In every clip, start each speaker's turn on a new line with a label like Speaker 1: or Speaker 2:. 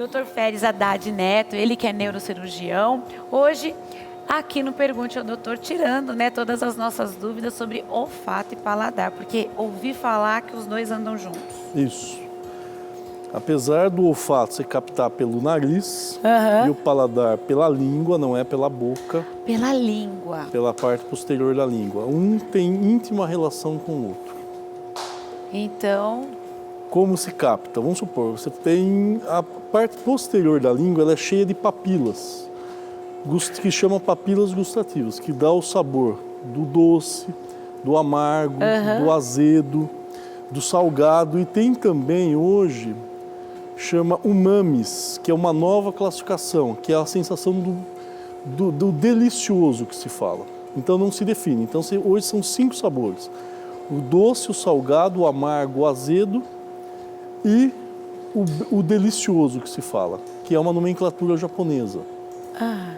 Speaker 1: Dr. Feres Haddad Neto, ele que é neurocirurgião. Hoje, aqui no Pergunte ao Doutor, tirando, né, todas as nossas dúvidas sobre olfato e paladar, porque ouvi falar que os dois andam juntos.
Speaker 2: Isso. Apesar do olfato se captar pelo nariz e o paladar pela língua, não é pela boca.
Speaker 1: Pela língua.
Speaker 2: Pela parte posterior da língua. Um tem íntima relação com o outro.
Speaker 1: Então...
Speaker 2: Como se capta? Vamos supor, você tem a parte posterior da língua, ela é cheia de papilas, que chama papilas gustativas, que dá o sabor do doce, do amargo, do azedo, do salgado. E tem também hoje, chama umamis, que é uma nova classificação, que é a sensação do delicioso que se fala. Então não se define. Então hoje são 5 sabores: o doce, o salgado, o amargo, o azedo e o delicioso que se fala, que é uma nomenclatura japonesa,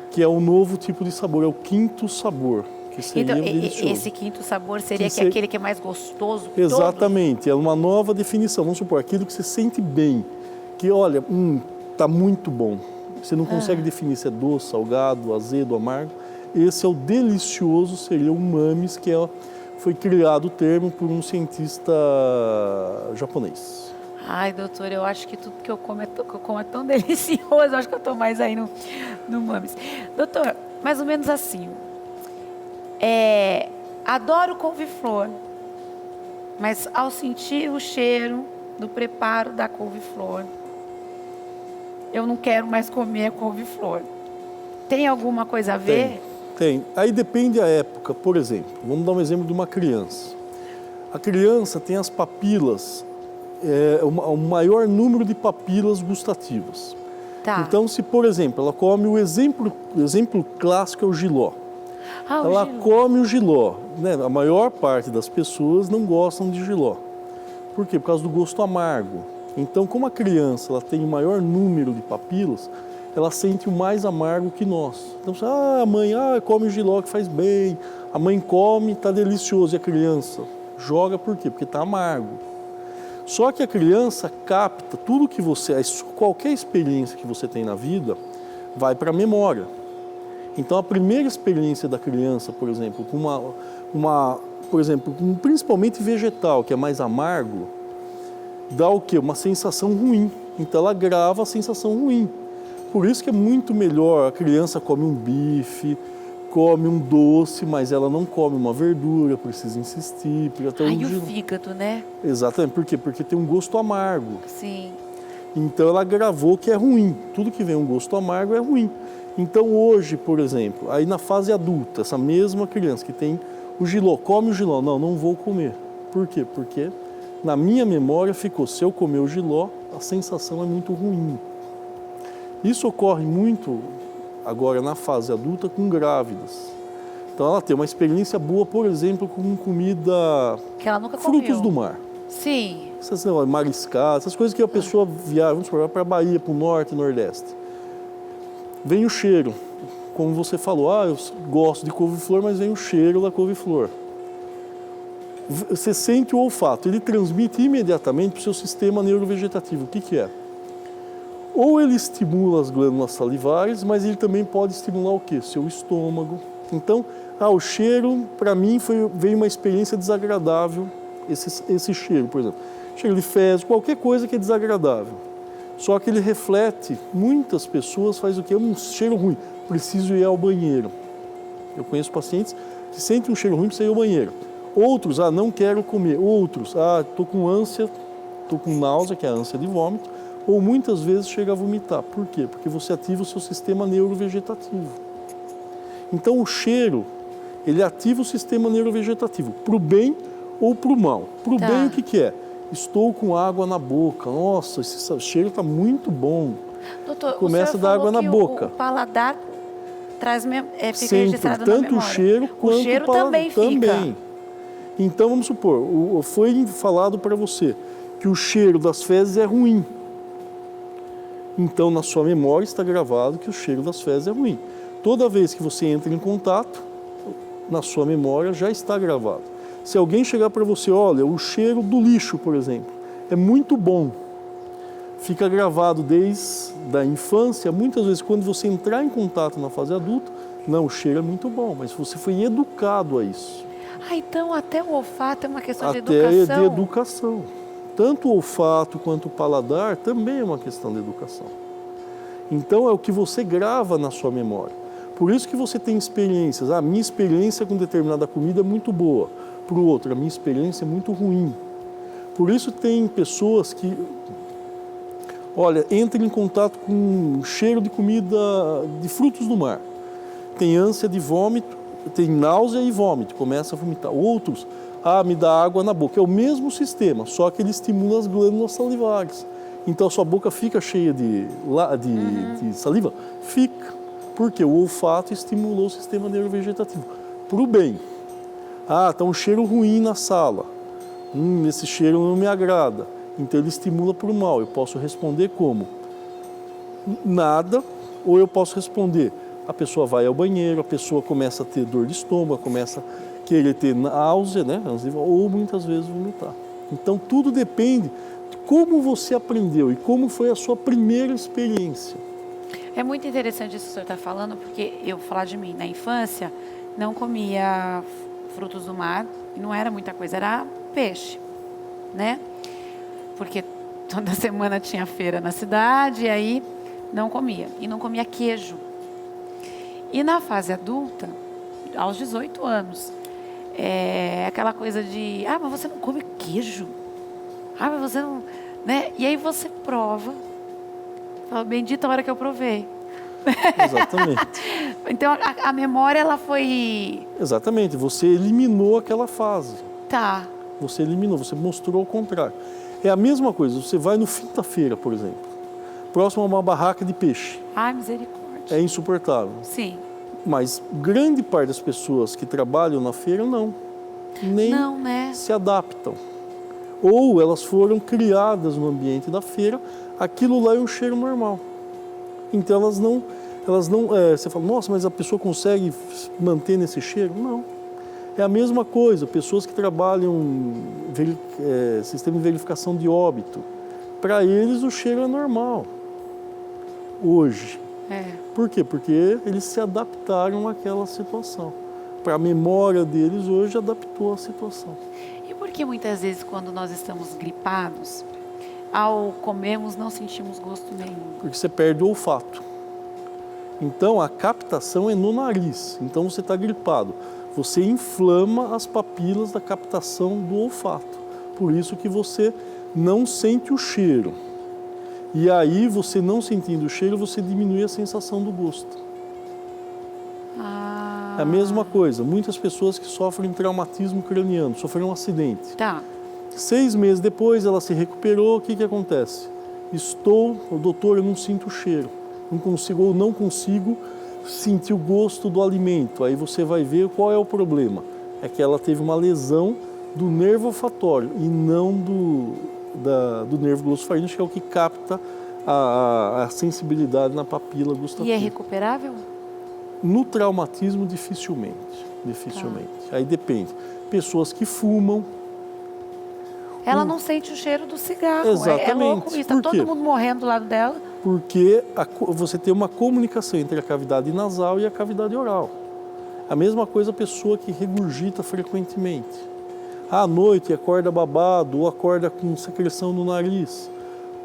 Speaker 2: que é o novo tipo de sabor, é o 5º sabor, que seria
Speaker 1: então,
Speaker 2: o delicioso.
Speaker 1: Esse 5º sabor seria aquele que é mais gostoso que
Speaker 2: Exatamente,
Speaker 1: todos?
Speaker 2: É uma nova definição. Vamos supor, aquilo que você sente bem, que olha, tá muito bom. Você não consegue definir se é doce, salgado, azedo, amargo. Esse é o delicioso, seria o umamis, que foi criado o termo por um cientista japonês.
Speaker 1: Ai, doutor, eu acho que tudo que eu como é tão delicioso. Eu acho que eu estou mais aí no umamis. Doutor, mais ou menos assim. Adoro couve-flor, mas ao sentir o cheiro do preparo da couve-flor, eu não quero mais comer a couve-flor. Tem alguma coisa a ver?
Speaker 2: Tem. Aí depende da época. Por exemplo, vamos dar um exemplo de uma criança. A criança tem as papilas, o maior número de papilas gustativas.
Speaker 1: Tá.
Speaker 2: Então, se, por exemplo, ela come o exemplo clássico é o jiló. Ela come o jiló. Né? A maior parte das pessoas não gostam de jiló. Por quê? Por causa do gosto amargo. Então, como a criança ela tem o maior número de papilas, ela sente o mais amargo que nós. Então, a mãe come o jiló que faz bem, a mãe come, está delicioso, e a criança joga por quê? Porque está amargo. Só que a criança capta tudo que qualquer experiência que você tem na vida, vai para a memória. Então, a primeira experiência da criança, por exemplo, com principalmente vegetal, que é mais amargo, dá o quê? Uma sensação ruim. Então, ela grava a sensação ruim. Por isso que é muito melhor, a criança come um bife, come um doce, mas ela não come uma verdura, precisa insistir.
Speaker 1: E o fígado, né?
Speaker 2: Exatamente. Por quê? Porque tem um gosto amargo.
Speaker 1: Sim.
Speaker 2: Então ela gravou que é ruim. Tudo que vem um gosto amargo é ruim. Então hoje, por exemplo, aí na fase adulta, essa mesma criança que tem o jiló, come o jiló. Não vou comer. Por quê? Porque na minha memória ficou, se eu comer o jiló, a sensação é muito ruim. Isso ocorre muito agora na fase adulta com grávidas. Então ela tem uma experiência boa, por exemplo, com comida,
Speaker 1: que ela nunca
Speaker 2: frutos
Speaker 1: comeu.
Speaker 2: do mar.
Speaker 1: Sim.
Speaker 2: Essas mariscadas, essas coisas que a pessoa viaja, vamos supor, para a Bahia, para o norte e nordeste. Vem o cheiro, como você falou, eu gosto de couve-flor, mas vem o cheiro da couve-flor. Você sente o olfato, ele transmite imediatamente para o seu sistema neurovegetativo. O que é? Ou ele estimula as glândulas salivares, mas ele também pode estimular o quê? Seu estômago. Então, o cheiro, para mim, veio uma experiência desagradável, esse cheiro, por exemplo. Cheiro de fezes, qualquer coisa que é desagradável. Só que ele reflete, muitas pessoas fazem o quê? Um cheiro ruim, preciso ir ao banheiro. Eu conheço pacientes que sentem um cheiro ruim, precisam ir ao banheiro. Outros, não quero comer. Outros, estou com ânsia, estou com náusea, que é a ânsia de vômito. Ou muitas vezes chega a vomitar. Por quê? Porque você ativa o seu sistema neurovegetativo. Então o cheiro, ele ativa o sistema neurovegetativo, para o bem ou para o mal. Para o bem, o que é? Estou com água na boca. Nossa, esse cheiro está muito bom.
Speaker 1: Doutor,
Speaker 2: começa a dar água na boca.
Speaker 1: O paladar fica
Speaker 2: sempre,
Speaker 1: registrado na memória.
Speaker 2: Tanto o cheiro quanto
Speaker 1: o cheiro
Speaker 2: o paladar.
Speaker 1: Também fica.
Speaker 2: Então, vamos supor, foi falado para você que o cheiro das fezes é ruim. Então, na sua memória está gravado que o cheiro das fezes é ruim. Toda vez que você entra em contato, na sua memória já está gravado. Se alguém chegar para você, olha, o cheiro do lixo, por exemplo, é muito bom. fica gravado desde a infância. Muitas vezes, quando você entrar em contato na fase adulta, não, o cheiro é muito bom, mas você foi educado a isso.
Speaker 1: Então até o olfato é uma questão de
Speaker 2: Até
Speaker 1: educação?
Speaker 2: de educação. Tanto o olfato quanto o paladar também é uma questão de educação. Então é o que você grava na sua memória. Por isso que você tem experiências. A minha experiência com determinada comida é muito boa. Para o outro, a minha experiência é muito ruim. Por isso tem pessoas que, olha, entram em contato com cheiro de comida, de frutos do mar. Tem ânsia de vômito, tem náusea e vômito, começa a vomitar. Outros, me dá água na boca. É o mesmo sistema, só que ele estimula as glândulas salivares. Então a sua boca fica cheia de saliva? Fica. Porque o olfato estimulou o sistema neurovegetativo. Para o bem. Está um cheiro ruim na sala. Esse cheiro não me agrada. Então ele estimula para o mal. Eu posso responder como? Nada. Ou eu posso responder, a pessoa vai ao banheiro, a pessoa começa a ter dor de estômago, começa a querer ter náusea, né? Ou muitas vezes vomitar. Então tudo depende de como você aprendeu e como foi a sua primeira experiência.
Speaker 1: É muito interessante isso que o senhor está falando, porque eu vou falar de mim. Na infância, não comia frutos do mar, e não era muita coisa, era peixe, né? Porque toda semana tinha feira na cidade, e aí não comia. E não comia queijo. E na fase adulta, aos 18 anos, aquela coisa de, mas você não come queijo? Mas você não... Né? E aí você prova. Fala, bendita a hora que eu provei.
Speaker 2: Exatamente.
Speaker 1: Então, a memória, ela foi...
Speaker 2: Exatamente. Você eliminou aquela fase.
Speaker 1: Tá.
Speaker 2: Você eliminou, você mostrou o contrário. É a mesma coisa. Você vai no fim da feira, por exemplo. Próximo a uma barraca de peixe.
Speaker 1: Ai, misericórdia.
Speaker 2: É insuportável.
Speaker 1: Sim.
Speaker 2: Mas grande parte das pessoas que trabalham na feira, não. Nem
Speaker 1: não, né?
Speaker 2: se adaptam. Ou elas foram criadas no ambiente da feira, aquilo lá é um cheiro normal. Então elas não você fala, nossa, mas a pessoa consegue manter nesse cheiro? Não. É a mesma coisa, pessoas que trabalham sistema de verificação de óbito, para eles o cheiro é normal. Hoje. Por quê? Porque eles se adaptaram àquela situação. Para a memória deles hoje adaptou à situação.
Speaker 1: E por que muitas vezes quando nós estamos gripados, ao comermos não sentimos gosto nenhum?
Speaker 2: Porque você perde o olfato. Então a captação é no nariz. Então você está gripado. Você inflama as papilas da captação do olfato. Por isso que você não sente o cheiro. E aí, você não sentindo o cheiro, você diminui a sensação do gosto. É a mesma coisa. Muitas pessoas que sofrem traumatismo craniano, sofreram um acidente.
Speaker 1: Tá.
Speaker 2: 6 meses depois, ela se recuperou, o que acontece? Doutor, eu não sinto o cheiro. Não consigo sentir o gosto do alimento. Aí você vai ver qual é o problema. É que ela teve uma lesão do nervo olfatório e não do nervo glossofaríngeo, que é o que capta a sensibilidade na papila gustativa.
Speaker 1: E é recuperável?
Speaker 2: No traumatismo, dificilmente. Aí depende. Pessoas que fumam.
Speaker 1: Ela não sente o cheiro do cigarro.
Speaker 2: Exatamente.
Speaker 1: É louco isso. Está todo mundo morrendo do lado dela.
Speaker 2: Porque você tem uma comunicação entre a cavidade nasal e a cavidade oral. A mesma coisa a pessoa que regurgita frequentemente. À noite acorda babado ou acorda com secreção no nariz.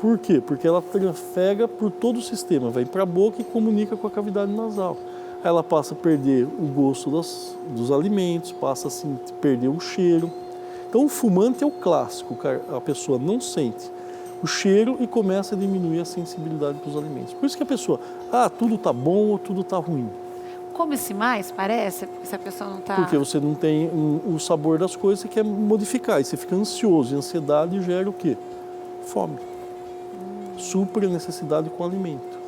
Speaker 2: Por quê? Porque ela trafega por todo o sistema, vai para a boca e comunica com a cavidade nasal. Aí ela passa a perder o gosto dos alimentos, passa a perder o cheiro. Então o fumante é o clássico, a pessoa não sente o cheiro e começa a diminuir a sensibilidade para os alimentos. Por isso que a pessoa, tudo está bom ou tudo está ruim.
Speaker 1: Come-se mais, parece, se a pessoa não está...
Speaker 2: Porque você não tem o sabor das coisas, você quer modificar, e você fica ansioso, e ansiedade gera o quê? Fome. Supra a necessidade com o alimento.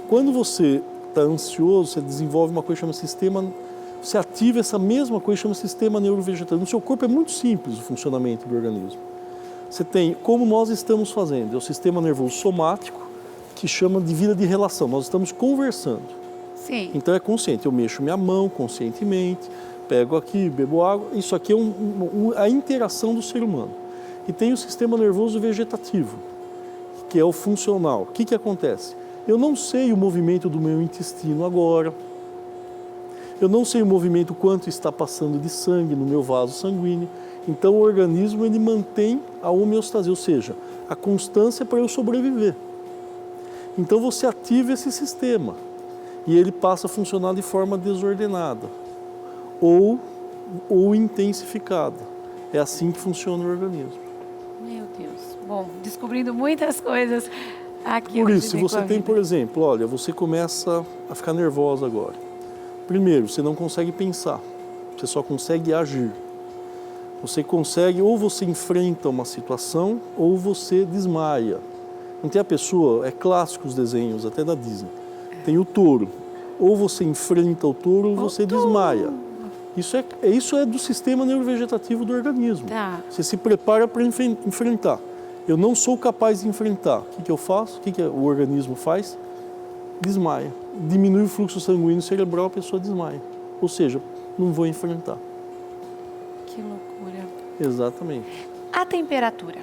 Speaker 2: Quando você está ansioso, você desenvolve uma coisa que chama sistema... Você ativa essa mesma coisa que chama sistema neurovegetativo. No seu corpo é muito simples o funcionamento do organismo. Você tem, como nós estamos fazendo, é o sistema nervoso somático, que chama de vida de relação. Nós estamos conversando.
Speaker 1: Sim.
Speaker 2: Então é consciente. Eu mexo minha mão conscientemente, pego aqui, bebo água. Isso aqui é a interação do ser humano. E tem o sistema nervoso vegetativo, que é o funcional. O que acontece? Eu não sei o movimento do meu intestino agora. Eu não sei o movimento, quanto está passando de sangue no meu vaso sanguíneo. Então o organismo ele mantém a homeostase, ou seja, a constância para eu sobreviver. Então você ativa esse sistema e ele passa a funcionar de forma desordenada ou intensificada. É assim que funciona o organismo.
Speaker 1: Meu Deus. Bom, descobrindo muitas coisas aqui.
Speaker 2: Por isso, se você tem, por exemplo, olha, você começa a ficar nervosa agora. Primeiro, você não consegue pensar, você só consegue agir. Você consegue, ou você enfrenta uma situação, ou você desmaia. Não tem a pessoa, é clássico os desenhos, até da Disney. Tem o touro. Ou você enfrenta o touro, ou você desmaia. Isso é do sistema neurovegetativo do organismo.
Speaker 1: Tá.
Speaker 2: Você se prepara para enfrentar. Eu não sou capaz de enfrentar. O que eu faço? O que o organismo faz? Desmaia. Diminui o fluxo sanguíneo cerebral, a pessoa desmaia. Ou seja, não vou enfrentar.
Speaker 1: Que loucura.
Speaker 2: Exatamente.
Speaker 1: A temperatura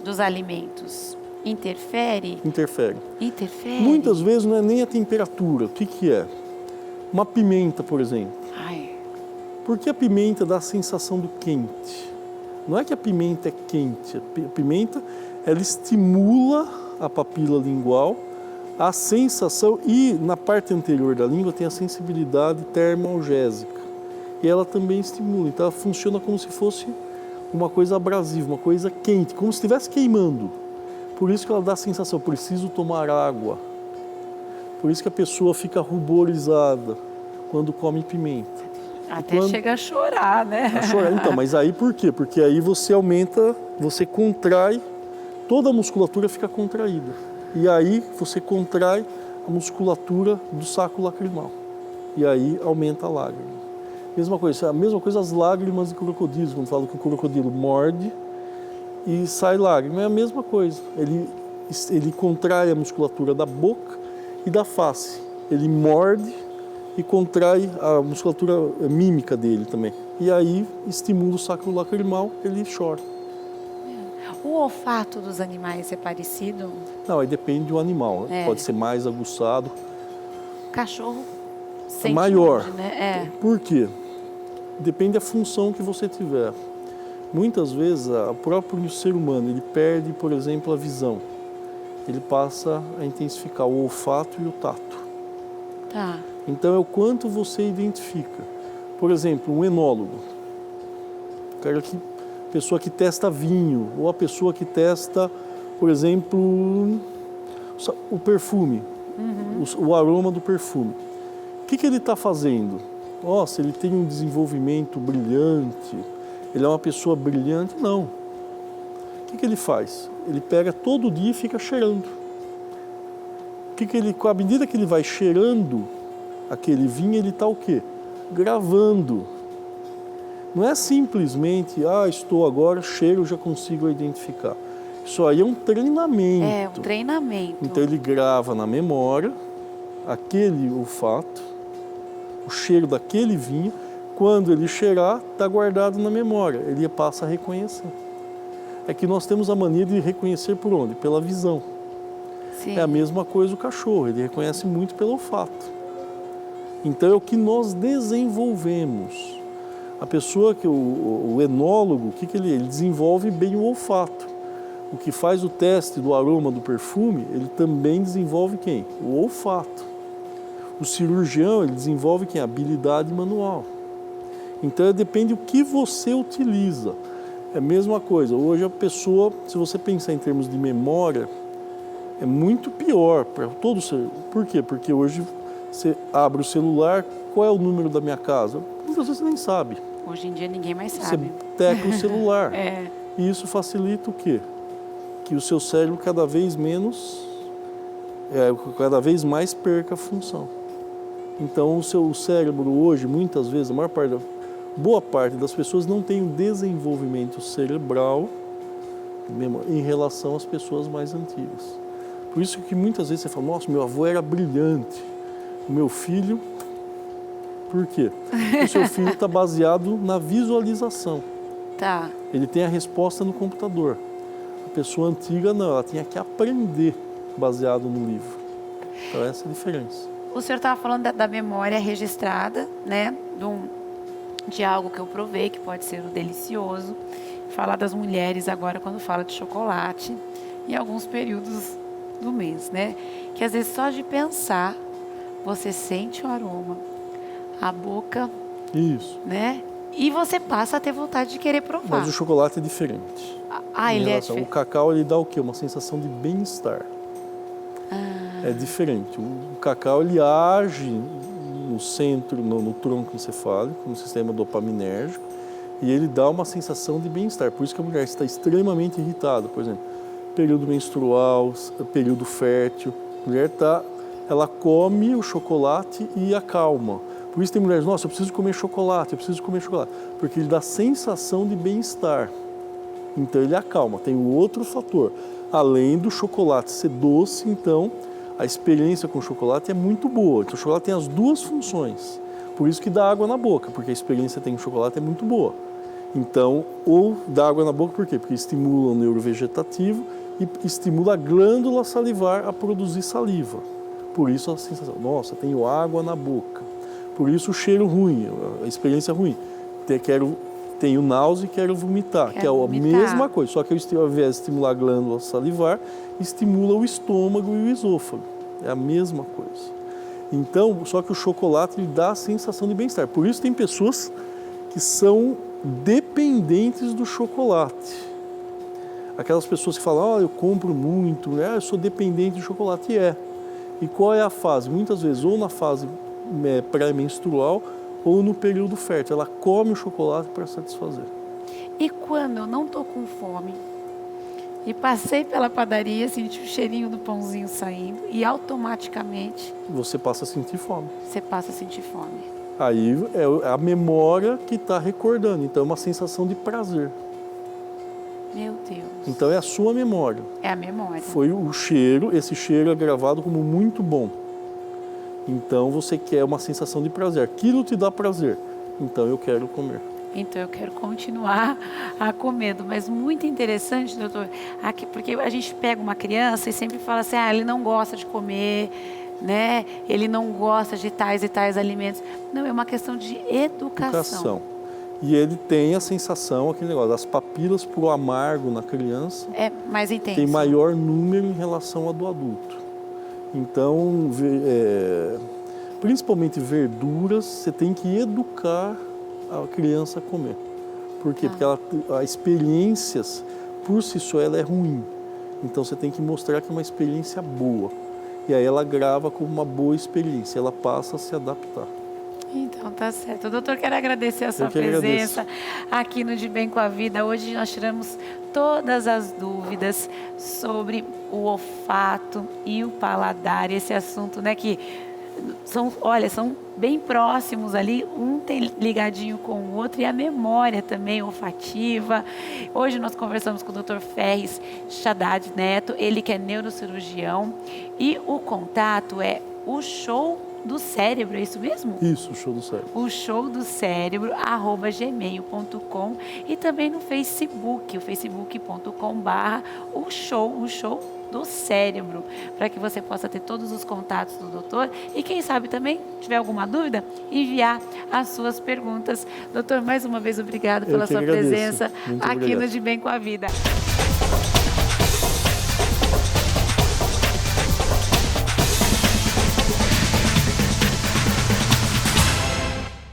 Speaker 1: dos alimentos interfere?
Speaker 2: Interfere.
Speaker 1: Interfere?
Speaker 2: Muitas vezes não é nem a temperatura. O que é? Uma pimenta, por exemplo.
Speaker 1: Ai.
Speaker 2: Por que a pimenta dá a sensação do quente? Não é que a pimenta é quente. A pimenta, ela estimula a papila lingual, a sensação, e na parte anterior da língua tem a sensibilidade termoalgésica. E ela também estimula. Então ela funciona como se fosse uma coisa abrasiva, uma coisa quente, como se estivesse queimando. Por isso que ela dá a sensação, preciso tomar água. Por isso que a pessoa fica ruborizada quando come pimenta.
Speaker 1: Até chega a chorar, né?
Speaker 2: A chorar. Então, mas aí por quê? Porque aí você aumenta, você contrai, toda a musculatura fica contraída. E aí você contrai a musculatura do saco lacrimal. E aí aumenta a lágrima. A mesma coisa as lágrimas de crocodilo, quando falo que o crocodilo morde e sai lágrima, é a mesma coisa. Ele contrai a musculatura da boca e da face. Ele morde e contrai a musculatura mímica dele também. E aí estimula o saco lacrimal, ele chora.
Speaker 1: O olfato dos animais é parecido?
Speaker 2: Não, aí depende do animal.
Speaker 1: É.
Speaker 2: Pode ser mais aguçado.
Speaker 1: Cachorro sente
Speaker 2: maior.
Speaker 1: longe, né?
Speaker 2: Por quê? Depende da função que você tiver. Muitas vezes, o próprio ser humano, ele perde, por exemplo, a visão. Ele passa a intensificar o olfato e o tato.
Speaker 1: Tá.
Speaker 2: Então, é o quanto você identifica. Por exemplo, um enólogo. Pessoa que testa vinho, ou a pessoa que testa, por exemplo, o perfume, o aroma do perfume. O que ele está fazendo? Nossa, ele tem um desenvolvimento brilhante, ele é uma pessoa brilhante? Não. O que ele faz? Ele pega todo dia e fica cheirando. À medida que ele vai cheirando aquele vinho, ele está o quê? Gravando. Não é simplesmente, estou agora, cheiro, já consigo identificar. Isso aí é um treinamento.
Speaker 1: É, um treinamento.
Speaker 2: Então ele grava na memória aquele olfato, o cheiro daquele vinho. Quando ele cheirar, está guardado na memória. Ele passa a reconhecer. É que nós temos a mania de reconhecer por onde? Pela visão.
Speaker 1: Sim.
Speaker 2: É a mesma coisa o cachorro, ele reconhece muito pelo olfato. Então é o que nós desenvolvemos. A pessoa o enólogo, ele desenvolve bem o olfato. O que faz o teste do aroma do perfume, ele também desenvolve quem? O olfato. O cirurgião, ele desenvolve quem? A habilidade manual. Então depende do que você utiliza. É a mesma coisa. Hoje a pessoa, se você pensar em termos de memória, é muito pior para todo ser. Por quê? Porque hoje você abre o celular, qual é o número da minha casa? Muitas vezes você nem sabe.
Speaker 1: Hoje em dia ninguém mais sabe.
Speaker 2: Você tecla o celular.
Speaker 1: É.
Speaker 2: E isso facilita o quê? Que o seu cérebro cada vez mais perca a função. Então o seu cérebro hoje, muitas vezes, boa parte das pessoas não tem um desenvolvimento cerebral em relação às pessoas mais antigas. Por isso que muitas vezes você fala, nossa, meu avô era brilhante, o meu filho... Por quê? Porque o seu filho está baseado na visualização.
Speaker 1: Tá.
Speaker 2: Ele tem a resposta no computador. A pessoa antiga não, ela tinha que aprender baseado no livro. Então essa é a diferença.
Speaker 1: O senhor estava falando da memória registrada, né? De algo que eu provei, que pode ser o delicioso. Falar das mulheres agora quando fala de chocolate, em alguns períodos do mês, né? Que às vezes só de pensar, você sente o aroma, a boca,
Speaker 2: Isso.
Speaker 1: né? E você passa a ter vontade de querer provar.
Speaker 2: Mas o chocolate é diferente.
Speaker 1: Ele é diferente.
Speaker 2: O cacau, ele dá o quê? Uma sensação de bem-estar. É diferente. O cacau, ele age no centro, no tronco encefálico, no sistema dopaminérgico, e ele dá uma sensação de bem-estar. Por isso que a mulher está extremamente irritada, por exemplo, período menstrual, período fértil. A mulher ela come o chocolate e acalma. Por isso tem mulheres, nossa, eu preciso comer chocolate, porque ele dá sensação de bem-estar. Então ele acalma. Tem o outro fator, além do chocolate ser doce, então a experiência com o chocolate é muito boa. Então o chocolate tem as duas funções. Por isso que dá água na boca, porque a experiência com o chocolate é muito boa. Então, ou dá água na boca por quê? Porque estimula o neurovegetativo e estimula a glândula salivar a produzir saliva. Por isso a sensação, nossa, tenho água na boca. Por isso o cheiro ruim, a experiência ruim. Tenho náusea e quero vomitar, que é a mesma coisa, só que ao invés de estimular a glândula salivar, estimula o estômago e o esôfago. É a mesma coisa. Então, só que o chocolate lhe dá a sensação de bem-estar. Por isso tem pessoas que são dependentes do chocolate. Aquelas pessoas que falam, eu compro muito, né? Eu sou dependente de chocolate. E qual é a fase? Muitas vezes, ou na fase pré-menstrual, ou no período fértil. Ela come o chocolate para satisfazer.
Speaker 1: E quando eu não estou com fome, e passei pela padaria, senti o cheirinho do pãozinho saindo, e automaticamente...
Speaker 2: Você passa a sentir fome.
Speaker 1: Você passa a sentir fome.
Speaker 2: Aí é a memória que está recordando. Então é uma sensação de prazer.
Speaker 1: Meu Deus.
Speaker 2: Então é a sua memória.
Speaker 1: É a memória.
Speaker 2: Foi o cheiro, esse cheiro é gravado como muito bom. Então você quer uma sensação de prazer. Aquilo te dá prazer. Então eu quero comer.
Speaker 1: Então eu quero continuar a comer. Mas muito interessante, doutor, aqui, porque a gente pega uma criança e sempre fala assim, ele não gosta de comer, né? Ele não gosta de tais e tais alimentos. Não, é uma questão de educação.
Speaker 2: E ele tem a sensação, aquele negócio, das papilas pro amargo na criança.
Speaker 1: É mais intenso.
Speaker 2: Tem maior número em relação ao do adulto. Então, principalmente verduras, você tem que educar a criança a comer. Por quê? Porque a experiência, por si só, ela é ruim. Então, você tem que mostrar que é uma experiência boa. E aí ela grava como uma boa experiência, ela passa a se adaptar.
Speaker 1: Então, tá certo. Doutor, quero agradecer a sua presença aqui no De Bem com a Vida. Hoje nós tiramos todas as dúvidas sobre o olfato e o paladar, esse assunto, né, que são bem próximos ali, um tem ligadinho com o outro, e a memória também olfativa. Hoje nós conversamos com o Dr. Ferris Haddad Neto, ele que é neurocirurgião, e o contato é o show do cérebro, é isso mesmo?
Speaker 2: Isso, o show do cérebro.
Speaker 1: O show do cérebro, @gmail.com, e também no Facebook, o facebook.com/o show do cérebro, para que você possa ter todos os contatos do doutor e quem sabe também, tiver alguma dúvida, enviar as suas perguntas. Doutor, mais uma vez obrigado pela sua presença aqui no De Bem com a Vida.